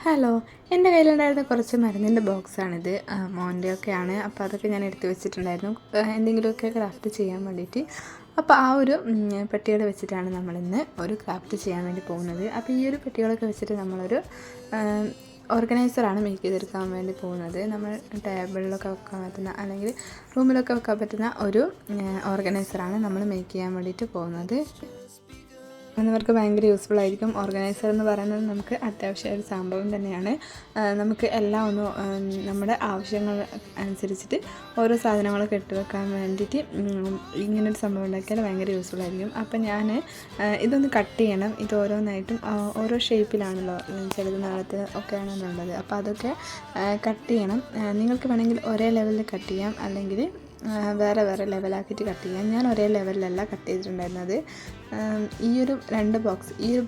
Hello, എൻ്റെ കയ്യിലുണ്ടായിരുന്ന കുറച്ച് മരുന്നിൻ്റെ ബോക്സാണിത്. മോൻ്റെയൊക്കെയാണ്. അപ്പോൾ അതൊക്കെ ഞാൻ എടുത്ത് വെച്ചിട്ടുണ്ടായിരുന്നു എന്തെങ്കിലുമൊക്കെ ക്രാഫ്റ്റ് ചെയ്യാൻ വേണ്ടിയിട്ട്. അപ്പോൾ ആ ഒരു പെട്ടികൾ വെച്ചിട്ടാണ് നമ്മളിന്ന് ഒരു ക്രാഫ്റ്റ് ചെയ്യാൻ വേണ്ടി പോകുന്നത്. അപ്പോൾ ഈ ഒരു പെട്ടികളൊക്കെ വെച്ചിട്ട് നമ്മളൊരു ഓർഗനൈസറാണ് മേക്ക് ചെയ്തെടുക്കാൻ വേണ്ടി പോകുന്നത്. നമ്മൾ ടേബിളിലൊക്കെ വെക്കാൻ പറ്റുന്ന അല്ലെങ്കിൽ റൂമിലൊക്കെ വെക്കാൻ പറ്റുന്ന ഒരു ഓർഗനൈസറാണ് നമ്മൾ മേക്ക് ചെയ്യാൻ വേണ്ടിയിട്ട് പോകുന്നത്. എന്നവർക്ക് ഭയങ്കര യൂസ്ഫുൾ ആയിരിക്കും. ഓർഗനൈസർ എന്ന് പറയുന്നത് നമുക്ക് അത്യാവശ്യ ഒരു സംഭവം തന്നെയാണ്. നമുക്ക് എല്ലാം ഒന്ന് നമ്മുടെ ആവശ്യങ്ങൾ അനുസരിച്ചിട്ട് ഓരോ സാധനങ്ങളൊക്കെ ഇട്ട് വെക്കാൻ വേണ്ടിയിട്ട് ഇങ്ങനൊരു സംഭവം ഉണ്ടാക്കിയാൽ ഭയങ്കര യൂസ്ഫുൾ ആയിരിക്കും. അപ്പം ഞാൻ ഇതൊന്ന് കട്ട് ചെയ്യണം. ഇത് ഓരോന്നായിട്ടും ഓരോ ഷേപ്പിലാണല്ലോ, ചിലത് നീളത്തിൽ ഒക്കെയാണെന്നുള്ളത്. അപ്പോൾ അതൊക്കെ കട്ട് ചെയ്യണം. നിങ്ങൾക്ക് വേണമെങ്കിൽ ഒരേ ലെവലിൽ കട്ട് ചെയ്യാം, അല്ലെങ്കിൽ വേറെ വേറെ ലെവലാക്കിയിട്ട് കട്ട് ചെയ്യാം. ഞാൻ ഒരേ ലെവലിലല്ല കട്ട് ചെയ്തിട്ടുണ്ടായിരുന്നത്. ഈ ഒരു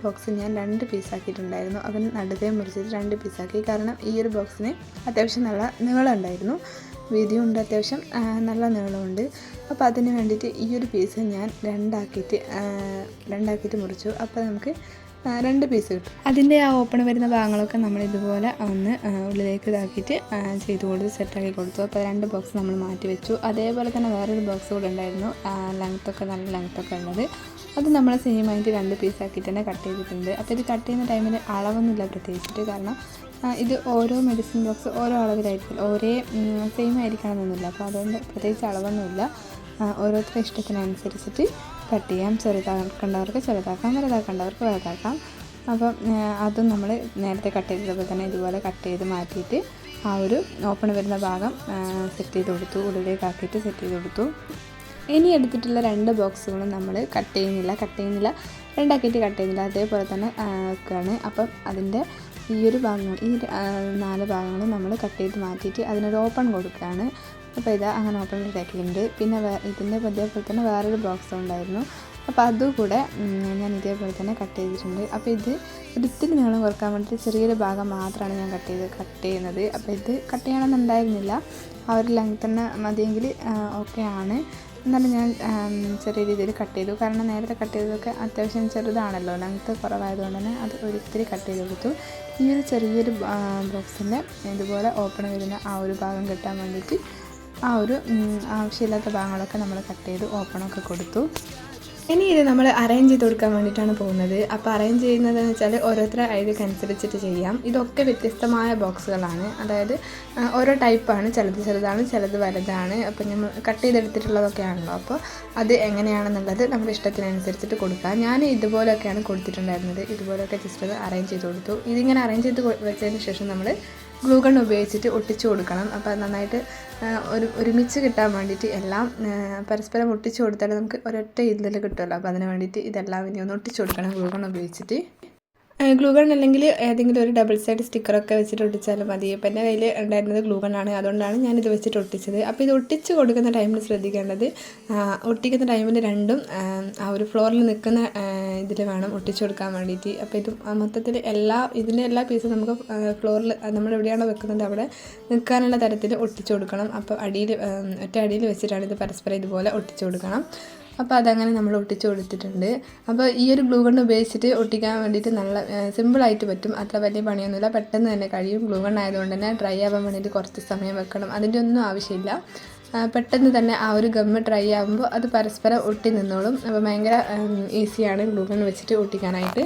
ബോക്സ് ഞാൻ 2 പീസാക്കിയിട്ടുണ്ടായിരുന്നു. അതിന് നടുവേ മുറിച്ചിട്ട് 2 പീസാക്കി. കാരണം ഈ ഒരു ബോക്സിന് അത്യാവശ്യം നല്ല നീളം ഉണ്ടായിരുന്നു, വീതിയും ഉണ്ട്, അത്യാവശ്യം നല്ല നീളമുണ്ട്. അപ്പോൾ അതിന് വേണ്ടിയിട്ട് ഈ ഒരു പീസ് ഞാൻ രണ്ടാക്കിയിട്ട് മുറിച്ചു. അപ്പോൾ നമുക്ക് 2 പീസ് കിട്ടും. അതിൻ്റെ ആ ഓപ്പൺ വരുന്ന ഭാഗങ്ങളൊക്കെ നമ്മൾ ഇതുപോലെ ഒന്ന് ഉള്ളിലേക്ക് ഇതാക്കിയിട്ട് ചെയ്ത് കൊടുത്ത് സെറ്റാക്കി കൊടുത്തു. അപ്പോൾ 2 ബോക്സ് നമ്മൾ മാറ്റി വെച്ചു. അതേപോലെ തന്നെ വേറൊരു ബോക്സ് കൂടെ ഉണ്ടായിരുന്നു, നല്ല ലെങ്ത്തൊക്കെ ഉള്ളത്. അത് നമ്മൾ സെയിമായിട്ട് 2 പീസാക്കിയിട്ട് തന്നെ കട്ട് ചെയ്തിട്ടുണ്ട്. അപ്പോൾ ഇത് കട്ട് ചെയ്യുന്ന ടൈമിൽ അളവൊന്നുമില്ല പ്രത്യേകിച്ചിട്ട്. കാരണം ഇത് ഓരോ മെഡിസിൻ ബോക്സ് ഓരോ അളവിലായിരിക്കും, ഒരേ സെയിം ആയിരിക്കണമെന്നൊന്നുമില്ല. അപ്പോൾ അതുകൊണ്ട് പ്രത്യേകിച്ച് അളവൊന്നുമില്ല. ഓരോരുത്തരുടെ ഇഷ്ടത്തിനനുസരിച്ചിട്ട് കട്ട് ചെയ്യാം. ചെറുതാക്കേണ്ടവർക്ക് ചെറുതാക്കാം, വലുതാക്കേണ്ടവർക്ക് വലുതാക്കാം. അപ്പം അതും നമ്മൾ നേരത്തെ കട്ട് ചെയ്തതുപോലെ തന്നെ ഇതുപോലെ കട്ട് ചെയ്ത് മാറ്റിയിട്ട് ആ ഒരു ഓപ്പൺ വരുന്ന ഭാഗം സെറ്റ് ചെയ്ത് കൊടുത്തു, ഉള്ളിലേക്കാക്കിയിട്ട് സെറ്റ് ചെയ്ത് കൊടുത്തു. ഇനി എടുത്തിട്ടുള്ള 2 ബോക്സുകളും നമ്മൾ കട്ട് ചെയ്യുന്നില്ല, രണ്ടാക്കിയിട്ട് കട്ട് ചെയ്യുന്നില്ല, അതേപോലെ തന്നെ വെക്കുകയാണ്. അപ്പം അതിൻ്റെ ഈ ഒരു ഭാഗങ്ങൾ, ഈ 4 ഭാഗങ്ങളും നമ്മൾ കട്ട് ചെയ്ത് മാറ്റിയിട്ട് അതിനൊരു ഓപ്പൺ കൊടുക്കുകയാണ്. അപ്പോൾ ഇതാ അങ്ങനെ ഓപ്പൺ ഇതാക്കിയിട്ടുണ്ട്. പിന്നെ ഇതിൻ്റെ അതേപോലെ തന്നെ വേറൊരു ബോക്സ് ഉണ്ടായിരുന്നു. അപ്പോൾ അതുകൂടെ ഞാൻ ഇതേപോലെ തന്നെ കട്ട് ചെയ്തിട്ടുണ്ട്. അപ്പോൾ ഇത് ഒരിത്തിരി നീളം കുറക്കാൻ വേണ്ടിയിട്ട് ചെറിയൊരു ഭാഗം മാത്രമാണ് ഞാൻ കട്ട് ചെയ്യുന്നത്. അപ്പോൾ ഇത് കട്ട് ചെയ്യണമെന്നുണ്ടായിരുന്നില്ല, ആ ഒരു ലെങ്ത് തന്നെ മതിയെങ്കിൽ ഓക്കെ ആണ്. എന്നാലും ഞാൻ ചെറിയ രീതിയിൽ കട്ട് ചെയ്തു. കാരണം നേരത്തെ കട്ട് ചെയ്തതൊക്കെ അത്യാവശ്യം ചെറുതാണല്ലോ, ലെങ്ത്ത് കുറവായതുകൊണ്ട് തന്നെ അത് ഒരിത്തിരി കട്ട് ചെയ്ത് കൊടുത്തു. ഈ ഒരു ചെറിയൊരു ബോക്സിൻ്റെ ഇതുപോലെ ഓപ്പൺ വരുന്ന ആ ഒരു ഭാഗം കിട്ടാൻ വേണ്ടിയിട്ട് ആ ഒരു ആവശ്യമില്ലാത്ത ഭാഗങ്ങളൊക്കെ നമ്മൾ കട്ട് ചെയ്ത് ഓപ്പണൊക്കെ കൊടുത്തു. ഇനി ഇത് നമ്മൾ അറേഞ്ച് ചെയ്ത് കൊടുക്കാൻ വേണ്ടിയിട്ടാണ് പോകുന്നത്. അപ്പോൾ അറേഞ്ച് ചെയ്യുന്നതെന്ന് വെച്ചാൽ ഓരോരുത്തരുടെ ഐഡിയക്ക് അനുസരിച്ചിട്ട് ചെയ്യാം. ഇതൊക്കെ വ്യത്യസ്തമായ ബോക്സുകളാണ്, അതായത് ഓരോ ടൈപ്പാണ്. ചിലത് ചെറുതാണ്, ചിലത് വലുതാണ്. അപ്പോൾ നമ്മൾ കട്ട് ചെയ്തെടുത്തിട്ടുള്ളതൊക്കെ ആണല്ലോ. അപ്പോൾ അത് എങ്ങനെയാണെന്നുള്ളത് നമ്മുടെ ഇഷ്ടത്തിനനുസരിച്ചിട്ട് കൊടുക്കാം. ഞാൻ ഇതുപോലെയൊക്കെയാണ് കൊടുത്തിട്ടുണ്ടായിരുന്നത്. ഇതുപോലെയൊക്കെ ജസ്റ്റ് അത് അറേഞ്ച് ചെയ്ത് കൊടുത്തു. ഇതിങ്ങനെ അറേഞ്ച് ചെയ്ത് വെച്ചതിന് ശേഷം നമ്മൾ ഗ്ലൂ ഗൺ ഉപയോഗിച്ചിട്ട് ഒട്ടിച്ചു കൊടുക്കണം. അപ്പോൾ നന്നായിട്ട് ഒരുമിച്ച് കിട്ടാൻ വേണ്ടിയിട്ട് എല്ലാം പരസ്പരം ഒട്ടിച്ചു കൊടുത്താൽ നമുക്ക് ഒരൊറ്റ ഇതിൽ കിട്ടുമല്ലോ. അപ്പോൾ അതിന് വേണ്ടിയിട്ട് ഇതെല്ലാം ഇനി ഒന്ന് ഒട്ടിച്ചു കൊടുക്കണം ഗ്ലൂ ഗൺ ഉപയോഗിച്ചിട്ട്. ഗ്ലൂ ഗൺ അല്ലെങ്കിൽ ഏതെങ്കിലും ഒരു ഡബിൾ സൈഡ് സ്റ്റിക്കറൊക്കെ വെച്ചിട്ട് ഒട്ടിച്ചാലും മതി. അപ്പോൾ എൻ്റെ കയ്യിൽ ഉണ്ടായിരുന്നത് ഗ്ലൂ ഗണ്ണാണ്, അതുകൊണ്ടാണ് ഞാനിത് വെച്ചിട്ട് ഒട്ടിച്ചത്. അപ്പോൾ ഇത് ഒട്ടിച്ച് കൊടുക്കുന്ന ടൈമിൽ ശ്രദ്ധിക്കേണ്ടത്, ഒട്ടിക്കുന്ന ടൈമിൽ രണ്ടും ആ ഒരു ഫ്ലോറിൽ നിൽക്കുന്ന ഇതിൽ വേണം ഒട്ടിച്ചു കൊടുക്കാൻ വേണ്ടിയിട്ട്. അപ്പോൾ ഇത് മൊത്തത്തിൽ ഇതിൻ്റെ എല്ലാ പീസും നമുക്ക് ഫ്ലോറിൽ നമ്മൾ എവിടെയാണോ വെക്കുന്നത് അവിടെ നിൽക്കാനുള്ള തരത്തിൽ ഒട്ടിച്ചു കൊടുക്കണം. അപ്പോൾ ഒറ്റ അടിയിൽ വെച്ചിട്ടാണ് ഇത് പരസ്പരം ഇതുപോലെ ഒട്ടിച്ചു കൊടുക്കണം. അപ്പോൾ അതങ്ങനെ നമ്മൾ ഒട്ടിച്ച് കൊടുത്തിട്ടുണ്ട്. അപ്പോൾ ഈ ഒരു ഗ്ലൂ ഗൺ ഉപയോഗിച്ചിട്ട് ഒട്ടിക്കാൻ വേണ്ടിയിട്ട് നല്ല സിമ്പിളായിട്ട് പറ്റും, അത്ര വലിയ പണിയൊന്നുമില്ല, പെട്ടെന്ന് തന്നെ കഴിയും. ഗ്ലൂ ഗൺ ആയതുകൊണ്ട് തന്നെ ഡ്രൈ ആവാൻ വേണ്ടിയിട്ട് കുറച്ച് സമയം വെക്കണം, അതിൻ്റെ ഒന്നും ആവശ്യമില്ല. പെട്ടെന്ന് തന്നെ ആ ഒരു ഗമ്മ് ഡ്രൈ ആകുമ്പോൾ അത് പരസ്പരം ഒട്ടി നിന്നോളും. അപ്പോൾ ഭയങ്കര ഈസിയാണ് ഗ്ലൂ ഗൺ വെച്ചിട്ട് ഒട്ടിക്കാനായിട്ട്.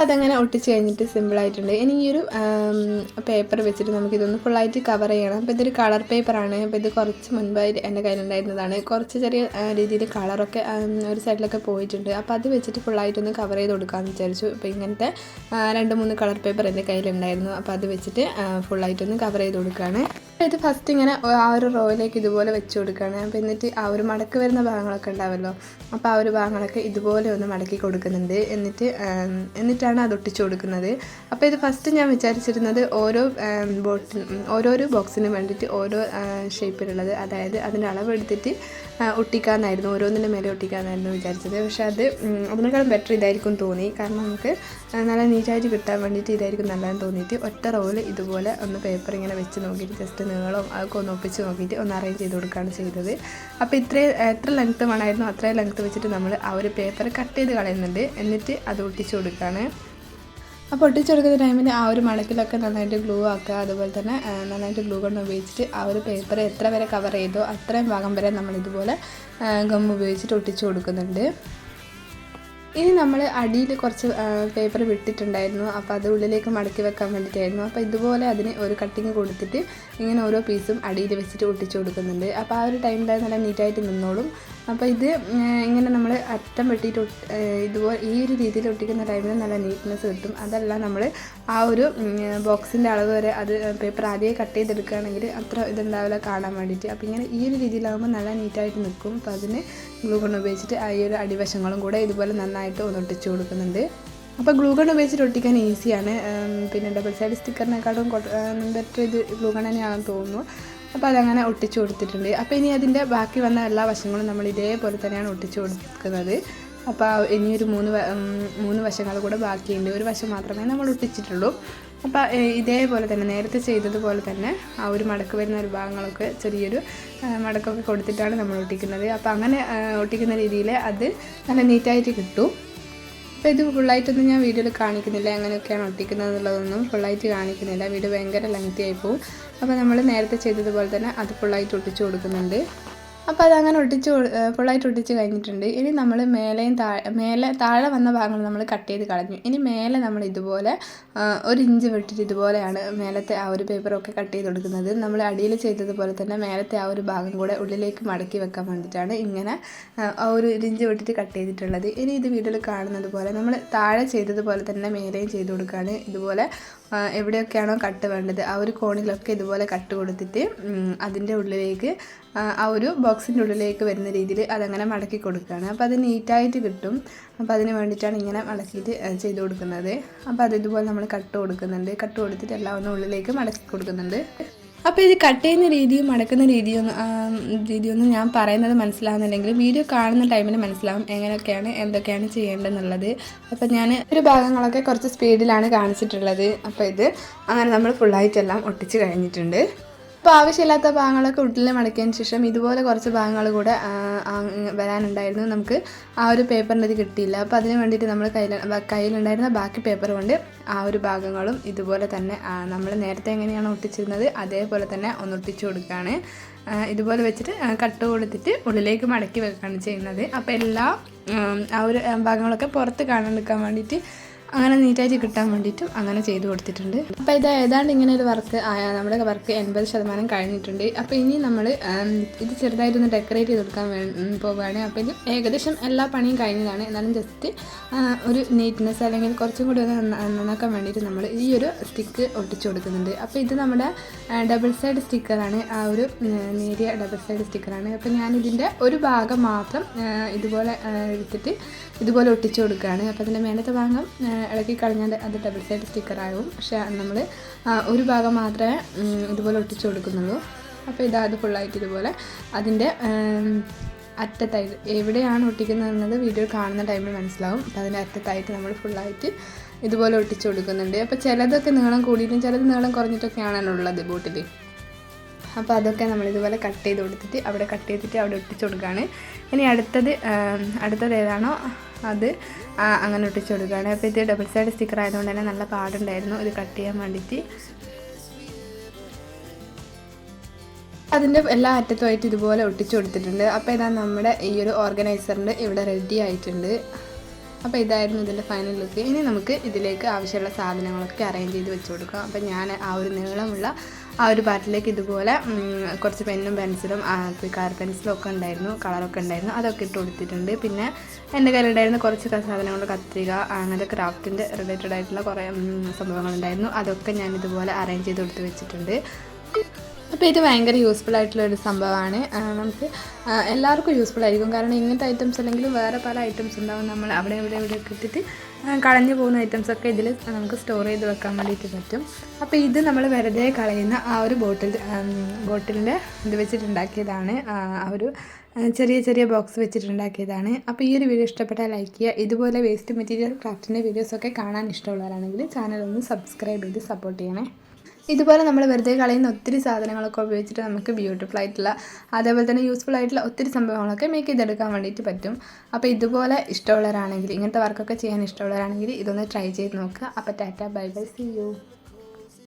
അതങ്ങനെ ഒട്ടിച്ച് കഴിഞ്ഞിട്ട് സിമ്പിളായിട്ടുണ്ട്. ഇനി ഈ ഒരു പേപ്പർ വെച്ചിട്ട് നമുക്കിതൊന്ന് ഫുള്ളായിട്ട് കവർ ചെയ്യണം. അപ്പോൾ ഇതൊരു കളർ പേപ്പറാണ്. അപ്പോൾ ഇത് കുറച്ച് മുൻപായി എൻ്റെ കയ്യിലുണ്ടായിരുന്നതാണ്. കുറച്ച് ചെറിയ രീതിയിൽ കളറൊക്കെ ഒരു സൈഡിലൊക്കെ പോയിട്ടുണ്ട്. അപ്പോൾ അത് വെച്ചിട്ട് ഫുള്ളായിട്ടൊന്ന് കവർ ചെയ്ത് കൊടുക്കാമെന്ന് വിചാരിച്ചു. അപ്പോൾ ഇങ്ങനത്തെ 2-3 കളർ പേപ്പർ എൻ്റെ കയ്യിലുണ്ടായിരുന്നു. അപ്പോൾ അത് വെച്ചിട്ട് ഫുള്ളായിട്ടൊന്ന് കവർ ചെയ്ത് കൊടുക്കുകയാണ്. ഇത് ഫസ്റ്റ് ഇങ്ങനെ ആ ഒരു റോയിലേക്ക് ഇതുപോലെ വെച്ച് കൊടുക്കുകയാണ്. അപ്പോൾ എന്നിട്ട് ആ ഒരു മടക്ക് വരുന്ന ഭാഗങ്ങളൊക്കെ ഉണ്ടാവുമല്ലോ, അപ്പോൾ ആ ഒരു ഭാഗങ്ങളൊക്കെ ഇതുപോലെ ഒന്ന് മടക്കി കൊടുക്കുന്നുണ്ട്. എന്നിട്ടാണ് അത് ഒട്ടിച്ചു കൊടുക്കുന്നത്. അപ്പോൾ ഇത് ഫസ്റ്റ് ഞാൻ വിചാരിച്ചിരുന്നത് ഓരോരോ ബോക്സിന് വേണ്ടിയിട്ട് ഓരോ ഷേപ്പിലുള്ളത്, അതായത് അതിൻ്റെ അളവെടുത്തിട്ട് ഒട്ടിക്കാമെന്നായിരുന്നു, ഓരോന്നിൻ്റെ മേലെ ഒട്ടിക്കാമെന്നായിരുന്നു വിചാരിച്ചത്. പക്ഷേ അതിനേക്കാളും ബെറ്റർ ഇതായിരിക്കും തോന്നി. കാരണം നമുക്ക് നല്ല നീറ്റായിട്ട് കിട്ടാൻ വേണ്ടിയിട്ട് ഇതായിരിക്കും നല്ലതെന്ന് തോന്നിയിട്ട് ഒറ്റ റോയിൽ ഇതുപോലെ ഒന്ന് പേപ്പർ ഇങ്ങനെ വെച്ച് നോക്കിയിട്ട് ജസ്റ്റ് നീളവും അതൊക്കെ ഒന്ന് ഒപ്പിച്ച് നോക്കിയിട്ട് ഒന്ന് അറേഞ്ച് ചെയ്ത് കൊടുക്കുകയാണ് ചെയ്തത്. അപ്പോൾ എത്ര ലെങ്ത്ത് വേണമായിരുന്നു അത്രയും ലെങ്ത്ത് വെച്ചിട്ട് നമ്മൾ ആ ഒരു പേപ്പർ കട്ട് ചെയ്ത് കളയുന്നുണ്ട്. എന്നിട്ട് അത് ഒട്ടിച്ച് കൊടുക്കുകയാണ്. അപ്പോൾ ഒട്ടിച്ച് കൊടുക്കുന്ന ടൈമിൽ ആ ഒരു മടക്കിലൊക്കെ നന്നായിട്ട് ഗ്ലൂ ആക്കുക. അതുപോലെ തന്നെ നന്നായിട്ട് ഗ്ലൂ കൊണ്ട് ഉപയോഗിച്ചിട്ട് ആ ഒരു പേപ്പർ എത്ര വരെ കവർ ചെയ്തോ അത്രയും ഭാഗം വരെ നമ്മളിതുപോലെ ഗം ഉപയോഗിച്ചിട്ട് ഒട്ടിച്ച് കൊടുക്കുന്നുണ്ട്. ഇനി നമ്മൾ അടിയിൽ കുറച്ച് പേപ്പർ വിട്ടിട്ടുണ്ടായിരുന്നു. അപ്പോൾ അത് ഉള്ളിലേക്ക് മടക്കി വെക്കാൻ വേണ്ടിയിട്ടായിരുന്നു. അപ്പോൾ ഇതുപോലെ അതിന് ഒരു കട്ടിങ് കൊടുത്തിട്ട് ഇങ്ങനെ ഓരോ പീസും അടിയിൽ വെച്ചിട്ട് ഒട്ടിച്ച് കൊടുക്കുന്നുണ്ട്. അപ്പോൾ ആ ഒരു ടൈമിൽ നല്ല നീറ്റായിട്ട് നിന്നോളും. അപ്പോൾ ഇത് ഇങ്ങനെ നമ്മൾ അറ്റം വെട്ടിയിട്ട് ഇതുപോലെ ഈ ഒരു രീതിയിൽ ഒട്ടിക്കുന്ന ടൈമിൽ നല്ല നീറ്റ്നെസ് കിട്ടും. അതല്ല നമ്മൾ ആ ഒരു ബോക്സിൻ്റെ അളവ് വരെ അത് പേപ്പർ ആദ്യമേ കട്ട് ചെയ്തെടുക്കുകയാണെങ്കിൽ അത്ര ഇതുണ്ടാവില്ല കാണാൻ വേണ്ടിയിട്ട്. അപ്പോൾ ഇങ്ങനെ ഈ ഒരു രീതിയിലാകുമ്പോൾ നല്ല നീറ്റായിട്ട് നിൽക്കും. അപ്പോൾ അതിന് ഗ്ലൂ ഗൺ ഉപയോഗിച്ചിട്ട് ആ ഒരു അടിവശങ്ങളും കൂടെ ഇതുപോലെ നന്നായിട്ട് ഒന്ന് ഒട്ടിച്ച് കൊടുക്കുന്നുണ്ട്. അപ്പോൾ ഗ്ലൂ ഗൺ ഉപയോഗിച്ചിട്ട് ഒട്ടിക്കാൻ ഈസിയാണ്. പിന്നെ ഡബിൾ സൈഡ് സ്റ്റിക്കറിനെക്കാളും ബെറ്റർ ഇത് ഗ്ലൂ ഗൺ തന്നെയാണെന്ന് തോന്നുന്നു. അപ്പോൾ അതങ്ങനെ ഒട്ടിച്ച് കൊടുത്തിട്ടുണ്ട്. അപ്പോൾ ഇനി അതിൻ്റെ ബാക്കി വന്ന എല്ലാ വശങ്ങളും നമ്മൾ ഇതേപോലെ തന്നെയാണ് ഒട്ടിച്ച് കൊടുക്കുന്നത്. അപ്പോൾ ഇനിയൊരു മൂന്ന് വശങ്ങൾ കൂടെ ബാക്കിയുണ്ട്. ഒരു വശം മാത്രമേ നമ്മൾ ഒട്ടിച്ചിട്ടുള്ളൂ. അപ്പോൾ ഇതേപോലെ തന്നെ നേരത്തെ ചെയ്തതുപോലെ തന്നെ ആ ഒരു മടക്ക് വരുന്ന ഒരു ഭാഗങ്ങളൊക്കെ ചെറിയൊരു മടക്കൊക്കെ കൊടുത്തിട്ടാണ് നമ്മൾ ഒട്ടിക്കുന്നത്. അപ്പോൾ അങ്ങനെ ഒട്ടിക്കുന്ന രീതിയിൽ അത് നല്ല നീറ്റായിട്ട് കിട്ടും. അപ്പോൾ ഇത് ഫുള്ളായിട്ടൊന്നും ഞാൻ വീഡിയോയിൽ കാണിക്കുന്നില്ല, എങ്ങനെയൊക്കെയാണ് ഒട്ടിക്കുന്നത് എന്നുള്ളതൊന്നും ഫുള്ളായിട്ട് കാണിക്കുന്നില്ല. വീഡിയോ ഭയങ്കര ലെങ്തി ആയി പോകും. അപ്പോൾ നമ്മൾ നേരത്തെ ചെയ്തതുപോലെ തന്നെ അത് ഫുള്ളായിട്ട് ഒട്ടിച്ച് കൊടുക്കുന്നുണ്ട്. അപ്പോൾ അതങ്ങനെ ഫുള്ളായിട്ട് ഒട്ടിച്ച് കഴിഞ്ഞിട്ടുണ്ട്. ഇനി നമ്മൾ താഴെ വന്ന ഭാഗങ്ങൾ നമ്മൾ കട്ട് ചെയ്ത് കളഞ്ഞു. ഇനി മേലെ നമ്മൾ ഇതുപോലെ 1 ഇഞ്ച് വിട്ടിട്ട് ഇതുപോലെയാണ് മേലത്തെ ആ ഒരു പേപ്പറൊക്കെ കട്ട് ചെയ്ത് കൊടുക്കുന്നത്. നമ്മൾ അടിയിൽ ചെയ്തതുപോലെ തന്നെ മേലത്തെ ആ ഒരു ഭാഗം കൂടെ ഉള്ളിലേക്ക് മടക്കി വെക്കാൻ വേണ്ടിയിട്ടാണ് ഇങ്ങനെ ആ ഒരു 1 ഇഞ്ച് വിട്ടിട്ട് കട്ട് ചെയ്തിട്ടുള്ളത്. ഇനി ഇത് വീഡിയോയിൽ കാണുന്നത് പോലെ നമ്മൾ താഴെ ചെയ്തതുപോലെ തന്നെ മേലെയും ചെയ്ത് കൊടുക്കുകയാണ്. ഇതുപോലെ എവിടെയൊക്കെയാണോ കട്ട് വേണ്ടത് ആ ഒരു കോണിലൊക്കെ ഇതുപോലെ കട്ട് കൊടുത്തിട്ട് അതിൻ്റെ ഉള്ളിലേക്ക് ആ ഒരു ബോക്സിൻ്റെ ഉള്ളിലേക്ക് വരുന്ന രീതിയിൽ അതങ്ങനെ മടക്കി കൊടുക്കുകയാണ്. അപ്പോൾ അത് നീറ്റായിട്ട് കിട്ടും. അപ്പോൾ അതിന് വേണ്ടിയിട്ടാണ് ഇങ്ങനെ മടക്കിയിട്ട് ചെയ്ത് കൊടുക്കുന്നത്. അപ്പോൾ അത് ഇതുപോലെ നമ്മൾ കട്ട് കൊടുത്തിട്ട് എല്ലാം ഒന്ന് ഉള്ളിലേക്ക് മടക്കി കൊടുക്കുന്നുണ്ട്. അപ്പോൾ ഇത് കട്ട് ചെയ്യുന്ന രീതിയും മടക്കുന്ന രീതിയൊന്നും ഞാൻ പറയുന്നത് മനസ്സിലാവുന്നില്ലെങ്കിൽ വീഡിയോ കാണുന്ന ടൈമിൽ മനസ്സിലാവും എങ്ങനെയൊക്കെയാണ് എന്തൊക്കെയാണ് ചെയ്യേണ്ടതെന്നുള്ളത്. അപ്പോൾ ഞാൻ ഒരു ഭാഗങ്ങളൊക്കെ കുറച്ച് സ്പീഡിലാണ് കാണിച്ചിട്ടുള്ളത്. അപ്പോൾ ഇത് അങ്ങനെ നമ്മൾ ഫുള്ളായിട്ടെല്ലാം ഒട്ടിച്ച് കഴിഞ്ഞിട്ടുണ്ട്. അപ്പോൾ ആവശ്യമില്ലാത്ത ഭാഗങ്ങളൊക്കെ ഉള്ളിൽ മടക്കിയതിന് ശേഷം ഇതുപോലെ കുറച്ച് ഭാഗങ്ങൾ കൂടെ വരാനുണ്ടായിരുന്നു. നമുക്ക് ആ ഒരു പേപ്പറിൻ്റെ ഇത് കിട്ടിയില്ല. അപ്പോൾ അതിന് വേണ്ടിയിട്ട് നമ്മൾ കയ്യിലുണ്ടായിരുന്ന ബാക്കി പേപ്പർ കൊണ്ട് ആ ഒരു ഭാഗങ്ങളും ഇതുപോലെ തന്നെ നമ്മൾ നേരത്തെ എങ്ങനെയാണ് ഒട്ടിച്ചിരുന്നത് അതേപോലെ തന്നെ ഒന്ന് ഒട്ടിച്ചു കൊടുക്കുകയാണ്. ഇതുപോലെ വെച്ചിട്ട് കട്ട് കൊടുത്തിട്ട് ഉള്ളിലേക്ക് മടക്കി വെക്കുകയാണ് ചെയ്യുന്നത്. അപ്പോൾ എല്ലാ ആ ഒരു ഭാഗങ്ങളൊക്കെ പുറത്ത് കാണാണ്ടിരിക്കാൻ വേണ്ടിയിട്ട് അങ്ങനെ നീറ്റായിട്ട് കിട്ടാൻ വേണ്ടിയിട്ടും അങ്ങനെ ചെയ്ത് കൊടുത്തിട്ടുണ്ട്. അപ്പോൾ ഇത് ഏതാണ്ട് ഇങ്ങനെ ഒരു വർക്ക് നമ്മുടെ വർക്ക് 80% കഴിഞ്ഞിട്ടുണ്ട്. അപ്പോൾ ഇനി നമ്മൾ ഇത് ചെറുതായിട്ടൊന്ന് ഡെക്കറേറ്റ് ചെയ്ത് കൊടുക്കാൻ പോവുകയാണ്. അപ്പോൾ ഇത് ഏകദേശം എല്ലാ പണിയും കഴിഞ്ഞതാണ്. എന്നാലും ജസ്റ്റ് ഒരു നീറ്റ്നെസ് അല്ലെങ്കിൽ കുറച്ചും കൂടി ഒന്ന് നന്നാക്കാൻ വേണ്ടിയിട്ട് നമ്മൾ ഈ ഒരു സ്റ്റിക്ക് ഒട്ടിച്ചു കൊടുക്കുന്നുണ്ട്. അപ്പോൾ ഇത് നമ്മുടെ ഡബിൾ സൈഡ് സ്റ്റിക്കറാണ്. ആ ഒരു നേരിയ ഡബിൾ സൈഡ് സ്റ്റിക്കറാണ്. അപ്പോൾ ഞാനിതിൻ്റെ ഒരു ഭാഗം മാത്രം ഇതുപോലെ എടുത്തിട്ട് ഇതുപോലെ ഒട്ടിച്ചു കൊടുക്കുകയാണ്. അപ്പോൾ അതിൻ്റെ മേലത്തെ ഭാഗം ഇളക്കി കളഞ്ഞാൽ അത് ഡബിൾ സൈഡ് സ്റ്റിക്കറാകും. പക്ഷേ നമ്മൾ ഒരു ഭാഗം മാത്രമേ ഇതുപോലെ ഒട്ടിച്ചു കൊടുക്കുന്നുള്ളൂ. അപ്പോൾ അത് ഫുള്ളായിട്ട് ഇതുപോലെ അതിൻ്റെ അറ്റത്തായിട്ട് എവിടെയാണ് ഒട്ടിക്കുന്നതെന്നത് വീഡിയോ കാണുന്ന ടൈമിൽ മനസ്സിലാവും. അപ്പോൾ അതിൻ്റെ അറ്റത്തായിട്ട് നമ്മൾ ഫുള്ളായിട്ട് ഇതുപോലെ ഒട്ടിച്ചു കൊടുക്കുന്നുണ്ട്. അപ്പോൾ ചിലതൊക്കെ നീളം കൂടിയിട്ടും ചിലത് നീളം കുറഞ്ഞിട്ടൊക്കെയാണല്ലോ ഉള്ളത് ബോട്ടിൽ. അപ്പോൾ അതൊക്കെ നമ്മളിതുപോലെ കട്ട് ചെയ്ത് കൊടുത്തിട്ട് അവിടെ ഒട്ടിച്ചു കൊടുക്കുകയാണ്. ഇനി അടുത്തത് ഏതാണോ അത് അങ്ങനെ ഒട്ടിച്ചു കൊടുക്കുകയാണ്. അപ്പോൾ ഇത് ഡബിൾ സൈഡ് സ്റ്റിക്കർ ആയതുകൊണ്ട് തന്നെ നല്ല പാടുണ്ടായിരുന്നു ഇത് കട്ട് ചെയ്യാൻ വേണ്ടിയിട്ട്. അതിൻ്റെ എല്ലാ അറ്റത്തുമായിട്ട് ഇതുപോലെ ഒട്ടിച്ചു കൊടുത്തിട്ടുണ്ട്. അപ്പോൾ ഇതാ നമ്മുടെ ഈ ഒരു ഓർഗനൈസറിൻ്റെ ഇവിടെ റെഡി ആയിട്ടുണ്ട്. അപ്പോൾ ഇതായിരുന്നു ഇതിൻ്റെ ഫൈനൽ ലുക്ക്. ഇനി നമുക്ക് ഇതിലേക്ക് ആവശ്യമുള്ള സാധനങ്ങളൊക്കെ അറേഞ്ച് ചെയ്ത് വെച്ച് കൊടുക്കാം. അപ്പോൾ ഞാൻ ആ ഒരു നീളമുള്ള ആ ഒരു പാർട്ടിലേക്ക് ഇതുപോലെ കുറച്ച് പെന്നും പെൻസിലും കാർ പെൻസിലും ഒക്കെ ഉണ്ടായിരുന്നു, കളറൊക്കെ ഉണ്ടായിരുന്നു, അതൊക്കെ ഇട്ട് കൊടുത്തിട്ടുണ്ട്. പിന്നെ എൻ്റെ കയ്യിലുണ്ടായിരുന്ന കുറച്ച് സാധനങ്ങൾ കത്രിക അങ്ങനത്തെ ക്രാഫ്റ്റിൻ്റെ റിലേറ്റഡ് ആയിട്ടുള്ള കുറേ സംഭവങ്ങളുണ്ടായിരുന്നു. അതൊക്കെ ഞാൻ ഇതുപോലെ അറേഞ്ച് ചെയ്ത് കൊടുത്ത് വെച്ചിട്ടുണ്ട്. അപ്പോൾ ഇത് ഭയങ്കര യൂസ്ഫുൾ ആയിട്ടുള്ളൊരു സംഭവമാണ്. നമുക്ക് എല്ലാവർക്കും യൂസ്ഫുൾ ആയിരിക്കും. കാരണം ഇങ്ങനത്തെ ഐറ്റംസ് അല്ലെങ്കിൽ വേറെ പല ഐറ്റംസ് ഉണ്ടാവും. നമ്മൾ അവിടെ ഇവിടെ ഇട്ടിട്ട് കളഞ്ഞു പോകുന്ന ഐറ്റംസൊക്കെ ഇതിൽ നമുക്ക് സ്റ്റോർ ചെയ്ത് വെക്കാൻ വേണ്ടിയിട്ട് പറ്റും. അപ്പോൾ ഇത് നമ്മൾ വെറുതെ കളയുന്ന ആ ഒരു ബോട്ടിലിൻ്റെ ഇത് വെച്ചിട്ടുണ്ടാക്കിയതാണ്. ആ ഒരു ചെറിയ ബോക്സ് വെച്ചിട്ടുണ്ടാക്കിയതാണ്. അപ്പോൾ ഈ ഒരു വീഡിയോ ഇഷ്ടപ്പെട്ടാൽ ലൈക്ക് ചെയ്യുക. ഇതുപോലെ വേസ്റ്റ് മെറ്റീരിയൽ ക്രാഫ്റ്റിൻ്റെ വീഡിയോസൊക്കെ കാണാൻ ഇഷ്ടമുള്ളവരാണെങ്കിൽ ചാനൽ ഒന്ന് സബ്സ്ക്രൈബ് ചെയ്ത് സപ്പോർട്ട് ചെയ്യണേ. ഇതുപോലെ നമ്മൾ വെറുതെ കളയുന്ന ഒത്തിരി സാധനങ്ങളൊക്കെ ഉപയോഗിച്ചിട്ട് നമുക്ക് ബ്യൂട്ടിഫുൾ ആയിട്ടുള്ള അതേപോലെ തന്നെ യൂസ്ഫുൾ ആയിട്ടുള്ള ഒത്തിരി സംഭവങ്ങളൊക്കെ മേക്ക് ചെയ്തെടുക്കാൻ വേണ്ടിയിട്ട് പറ്റും. അപ്പോൾ ഇതുപോലെ ഇഷ്ടമുള്ളവരാണെങ്കിൽ, ഇങ്ങനത്തെ വർക്കൊക്കെ ചെയ്യാൻ ഇഷ്ടമുള്ളവരാണെങ്കിൽ ഇതൊന്ന് ട്രൈ ചെയ്ത് നോക്കുക. അപ്പോൾ tata, bye bye, see U.